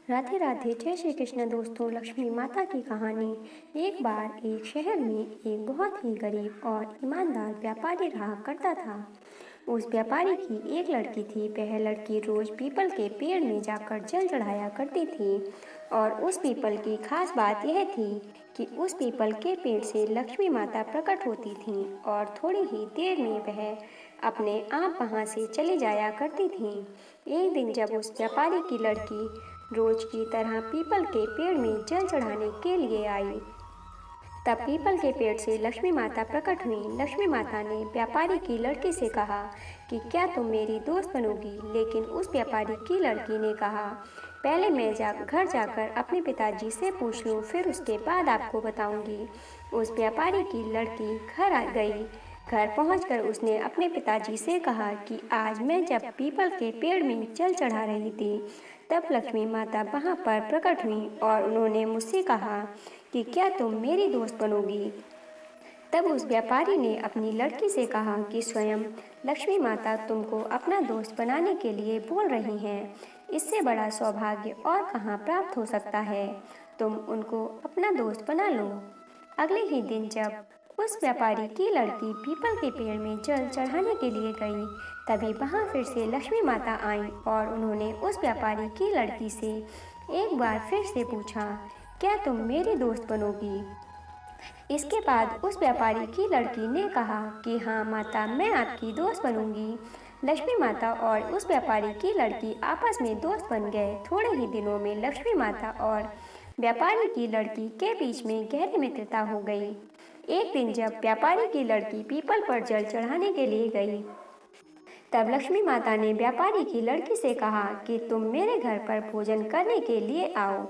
राधे राधे। जय श्री कृष्ण। दोस्तों, लक्ष्मी माता की कहानी। एक बार एक शहर में एक बहुत ही गरीब और ईमानदार व्यापारी रहा करता था। उस व्यापारी की एक लड़की थी। वह लड़की रोज पीपल के पेड़ में जाकर जल चढ़ाया करती थी और उस पीपल की खास बात यह थी कि उस पीपल के पेड़ से लक्ष्मी माता प्रकट होती थीं और थोड़ी ही देर में वह अपने आप वहाँ से चली जाया करती थीं। एक दिन जब उस व्यापारी की लड़की रोज की तरह पीपल के पेड़ में जल चढ़ाने के लिए आई, तब पीपल के पेड़ से लक्ष्मी माता प्रकट हुई। लक्ष्मी माता ने व्यापारी की लड़की से कहा कि क्या तुम मेरी दोस्त बनोगी? लेकिन उस व्यापारी की लड़की ने कहा, पहले मैं घर जाकर अपने पिताजी से पूछ लूँ, फिर उसके बाद आपको बताऊंगी। उस व्यापारी की लड़की घर आ गई। घर पहुंचकर उसने अपने पिताजी से कहा कि आज मैं जब पीपल के पेड़ में जल चढ़ा रही थी, तब लक्ष्मी माता वहां पर प्रकट हुई और उन्होंने मुझसे कहा कि क्या तुम मेरी दोस्त बनोगी? तब उस व्यापारी ने अपनी लड़की से कहा कि स्वयं लक्ष्मी माता तुमको अपना दोस्त बनाने के लिए बोल रही हैं। इससे बड़ा सौभाग्य और कहाँ प्राप्त हो सकता है। तुम उनको अपना दोस्त बना लो। अगले ही दिन जब उस व्यापारी की लड़की पीपल के पेड़ में जल चढ़ाने के लिए गई, तभी वहां फिर से लक्ष्मी माता आईं और उन्होंने उस व्यापारी की लड़की से एक बार फिर से पूछा, क्या तुम मेरी दोस्त बनोगी? इसके बाद उस व्यापारी की लड़की ने कहा कि हाँ माता, मैं आपकी दोस्त बनूंगी। लक्ष्मी माता और उस व्यापारी की लड़की आपस में दोस्त बन गए। थोड़े ही दिनों में लक्ष्मी माता और व्यापारी की लड़की के बीच में गहरी मित्रता हो गई। एक दिन जब व्यापारी की लड़की पीपल पर जल चढ़ाने के लिए गई, तब लक्ष्मी माता ने व्यापारी की लड़की से कहा कि तुम मेरे घर पर भोजन करने के लिए आओ।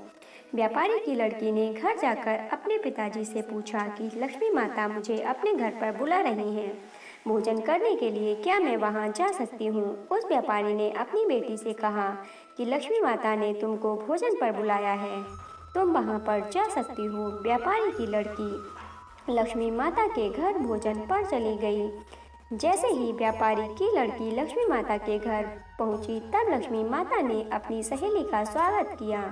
व्यापारी की लड़की ने घर जाकर अपने पिताजी से पूछा कि लक्ष्मी माता मुझे अपने घर पर बुला रही हैं भोजन करने के लिए, क्या मैं वहां जा सकती हूँ? उस व्यापारी ने अपनी बेटी से कहा कि लक्ष्मी माता ने तुमको भोजन पर बुलाया है, तुम वहां पर जा सकती हो। व्यापारी की लड़की लक्ष्मी माता के घर भोजन पर चली गई। जैसे ही व्यापारी की लड़की लक्ष्मी माता के घर पहुंची, तब लक्ष्मी माता ने अपनी सहेली का स्वागत किया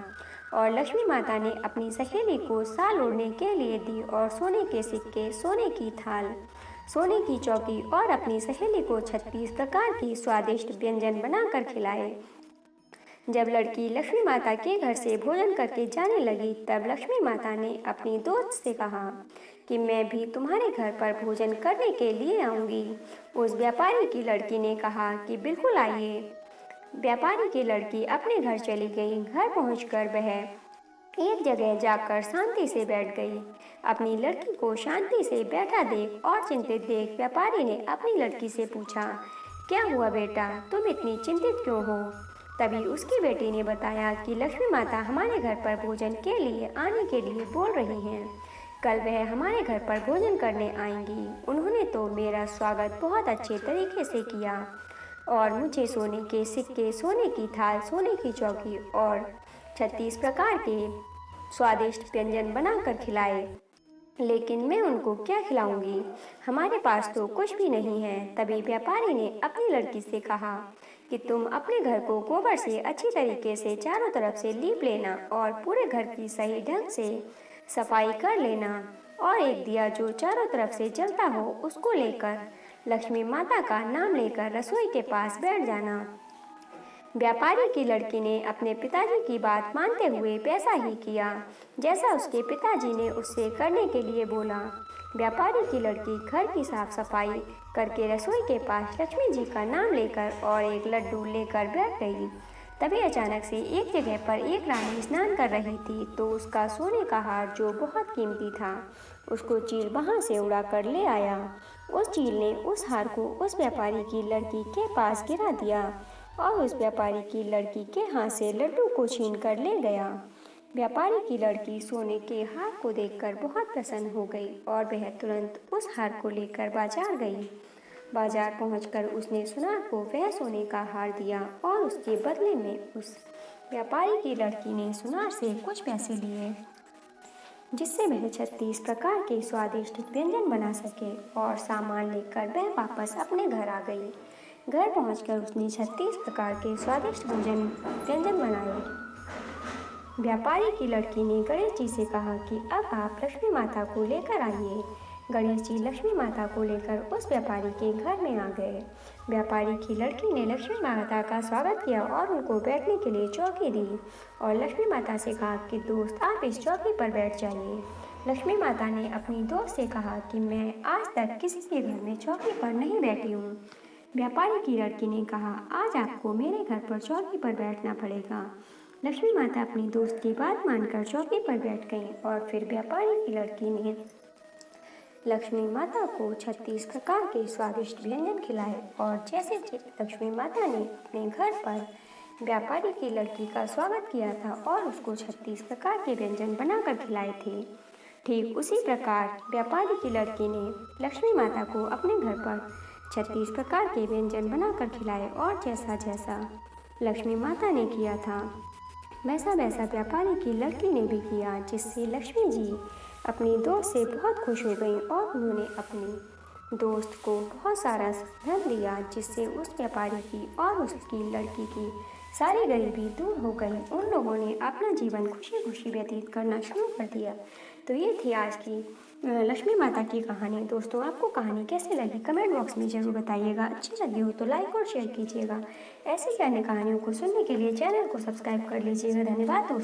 और लक्ष्मी माता ने अपनी सहेली को शाल ओढ़ने के लिए दी और सोने के सिक्के, सोने की थाल, सोने की चौकी और अपनी सहेली को 36 प्रकार की स्वादिष्ट व्यंजन बनाकर खिलाए। जब लड़की लक्ष्मी माता के घर से भोजन करके जाने लगी, तब लक्ष्मी माता ने अपनी दोस्त से कहा कि मैं भी तुम्हारे घर पर भोजन करने के लिए आऊंगी। उस व्यापारी की लड़की ने कहा कि बिल्कुल आइए। व्यापारी की लड़की अपने घर चली गई। घर पहुंचकर वह एक जगह जाकर शांति से बैठ गई। अपनी लड़की को शांति से बैठा देख और चिंतित देख व्यापारी ने अपनी लड़की से पूछा, क्या हुआ बेटा, तुम इतनी चिंतित क्यों हो? तभी उसकी बेटी ने बताया कि लक्ष्मी माता हमारे घर पर भोजन के लिए आने के लिए बोल रही हैं। कल वह हमारे घर पर भोजन करने आएंगी। उन्होंने तो मेरा स्वागत बहुत अच्छे तरीके से किया और मुझे सोने के सिक्के, सोने की थाल, सोने की चौकी और 36 प्रकार के स्वादिष्ट व्यंजन बनाकर खिलाए, लेकिन मैं उनको क्या खिलाऊंगी? हमारे पास तो कुछ भी नहीं है। तभी व्यापारी ने अपनी लड़की से कहा कि तुम अपने घर को गोबर से अच्छी तरीके से चारों तरफ से लीप लेना और पूरे घर की सही ढंग से सफाई कर लेना और एक दिया जो चारों तरफ से जलता हो उसको लेकर लक्ष्मी माता का नाम लेकर रसोई के पास बैठ जाना। व्यापारी की लड़की ने अपने पिताजी की बात मानते हुए वैसा ही किया जैसा उसके पिताजी ने उससे करने के लिए बोला। व्यापारी की लड़की घर की साफ सफाई करके रसोई के पास लक्ष्मी जी का नाम लेकर और एक लड्डू लेकर बैठ गई। तभी अचानक से एक जगह पर एक रानी स्नान कर रही थी, तो उसका सोने का हार जो बहुत कीमती था, उसको चील वहां से उड़ा कर ले आया। उस चील ने उस हार को उस व्यापारी की लड़की के पास गिरा दिया और उस व्यापारी की लड़की के हाथ से लड्डू को छीन कर ले गया। व्यापारी की लड़की सोने के हार को देखकर बहुत प्रसन्न हो गई और वह तुरंत उस हार को लेकर बाजार गई। बाजार पहुंचकर उसने सुनार को वह सोने का हार दिया और उसके बदले में उस व्यापारी की लड़की ने सुनार से कुछ पैसे लिए, जिससे वह 36 प्रकार के स्वादिष्ट व्यंजन बना सके और सामान लेकर वह वापस अपने घर आ गई। घर पहुंचकर उसने 36 प्रकार के स्वादिष्ट व्यंजन बनाए व्यापारी की लड़की ने गणेश जी से कहा कि अब आप लक्ष्मी माता को लेकर आइए। गणेश जी लक्ष्मी माता को लेकर उस व्यापारी के घर में आ गए। व्यापारी की लड़की ने लक्ष्मी माता का स्वागत किया और उनको बैठने के लिए चौकी दी और लक्ष्मी माता से कहा कि दोस्त आप इस चौकी पर बैठ जाइए। लक्ष्मी माता ने अपनी दोस्त से कहा कि मैं आज तक किसी के घर में चौकी पर नहीं बैठी हूँ। व्यापारी की लड़की ने कहा आज आपको मेरे घर पर चौकी पर बैठना पड़ेगा। लक्ष्मी माता अपनी दोस्त की बात मानकर चौकी पर बैठ गईं और फिर व्यापारी की लड़की ने लक्ष्मी माता को 36 प्रकार के स्वादिष्ट व्यंजन खिलाए और जैसे लक्ष्मी माता ने अपने घर पर व्यापारी की लड़की का स्वागत किया था और उसको 36 प्रकार के व्यंजन बनाकर खिलाए थे, ठीक उसी प्रकार व्यापारी की लड़की ने लक्ष्मी माता को अपने घर पर 36 प्रकार के व्यंजन बनाकर खिलाए और जैसा जैसा लक्ष्मी माता ने किया था वैसा वैसा व्यापारी की लड़की ने भी किया, जिससे लक्ष्मी जी अपनी दोस्त से बहुत खुश हो गईं और उन्होंने अपनी दोस्त को बहुत सारा धन दिया, जिससे उस व्यापारी की और उसकी लड़की की सारी गरीबी दूर हो गई। उन लोगों ने अपना जीवन खुशी खुशी व्यतीत करना शुरू कर दिया। तो ये थी आज की लक्ष्मी माता की कहानी। दोस्तों आपको कहानी कैसी लगी कमेंट बॉक्स में ज़रूर बताइएगा। अच्छी लगी हो तो लाइक और शेयर कीजिएगा। ऐसी ही अन्य कहानियों को सुनने के लिए चैनल को सब्सक्राइब कर लीजिएगा। धन्यवाद दोस्तों।